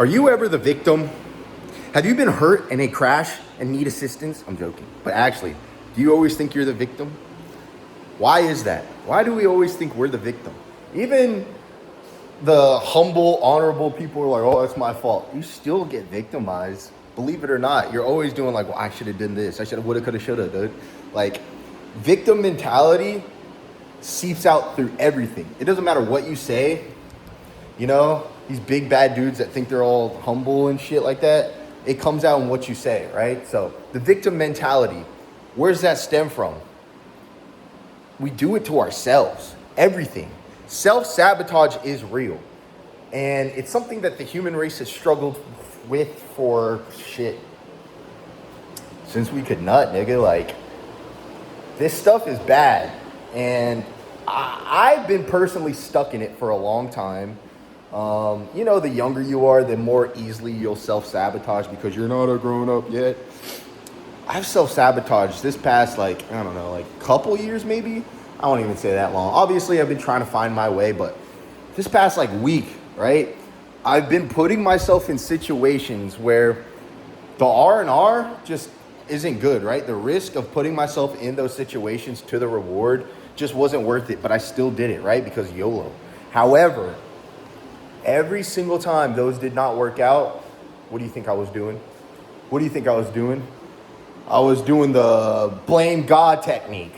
Are you ever the victim? Have you been hurt in a crash and need assistance? I'm joking. But actually, do you always think you're the victim? Why is that? Why do we always think we're the victim? Even the humble, honorable people are like, oh, it's my fault. You still get victimized. Believe it or not, you're always doing like, well, I should have done this. I should have, woulda, coulda, shoulda, dude. Like, victim mentality seeps out through everything. It doesn't matter what you say. You know, these big bad dudes that think they're all humble and shit like that, it comes out in what you say, right? So the victim mentality, where does that stem from? We do it to ourselves, everything. Self-sabotage is real. And it's something that the human race has struggled with for shit. Since we could nut, nigga, like, this stuff is bad. And I've been personally stuck in it for a long time. You know, the younger you are, the more easily you'll self-sabotage because you're not a grown-up yet. I've self-sabotaged this past, like, I don't know, like, couple years maybe? I won't even say that long. Obviously, I've been trying to find my way, but this past, like, week, right? I've been putting myself in situations where the R&R just isn't good, right? The risk of putting myself in those situations to the reward just wasn't worth it, but I still did it, right? Because YOLO. However, every single time those did not work out, what do you think I was doing? What do you think I was doing? I was doing the blame God technique.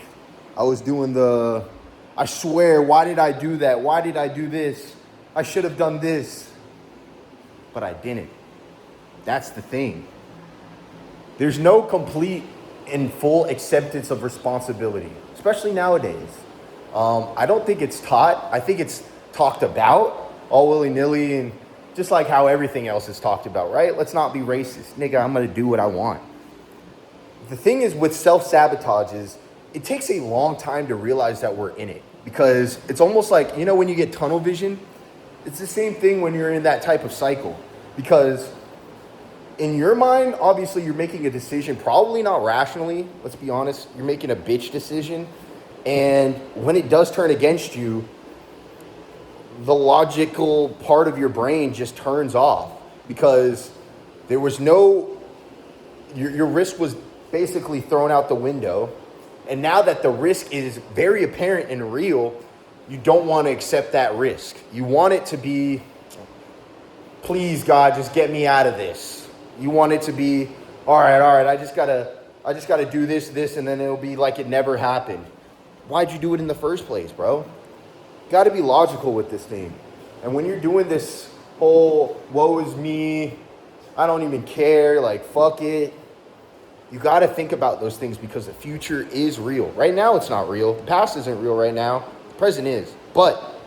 I was doing the, I swear, why did I do that? Why did I do this? I should have done this. But I didn't. That's the thing. There's no complete and full acceptance of responsibility, especially nowadays. I don't think it's taught. I think it's talked about all willy-nilly and just like how everything else is talked about, right? Let's not be racist. Nigga, I'm going to do what I want. The thing is with self-sabotage is it takes a long time to realize that we're in it because it's almost like, you know, when you get tunnel vision, it's the same thing when you're in that type of cycle because in your mind, obviously you're making a decision, probably not rationally, let's be honest. You're making a bitch decision. And when it does turn against you, the logical part of your brain just turns off because there was no, your risk was basically thrown out the window. And now that the risk is very apparent and real, you don't want to accept that risk. You want it to be, please God, just get me out of this. You want it to be, all right, I just gotta do this, and then it'll be like it never happened. Why'd you do it in the first place, bro? Got to be logical with this thing. And when you're doing this whole woe is me, I don't even care, like fuck it, you got to think about those things because the future is real. Right now it's not real. The past isn't real right now. The present is. But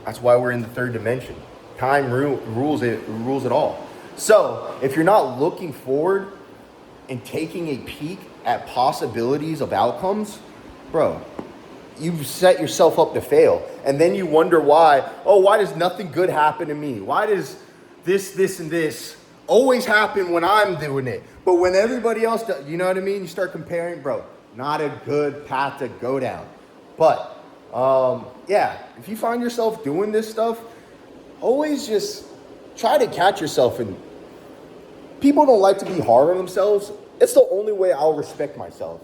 that's why we're in the third dimension. Time rules it all. So if you're not looking forward and taking a peek at possibilities of outcomes, bro, you've set yourself up to fail. And then you wonder why does nothing good happen to me? Why does this, and this always happen when I'm doing it? But when everybody else does, you know what I mean? You start comparing, bro, not a good path to go down. But, yeah, if you find yourself doing this stuff, always just try to catch yourself. And people don't like to be hard on themselves. It's the only way I'll respect myself.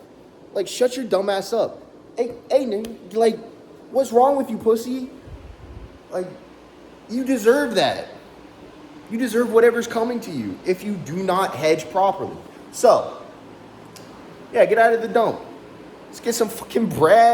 Like, shut your dumb ass up. Hey, nigga, like, what's wrong with you, pussy? Like, you deserve that. You deserve whatever's coming to you if you do not hedge properly. So, yeah, get out of the dump. Let's get some fucking bread.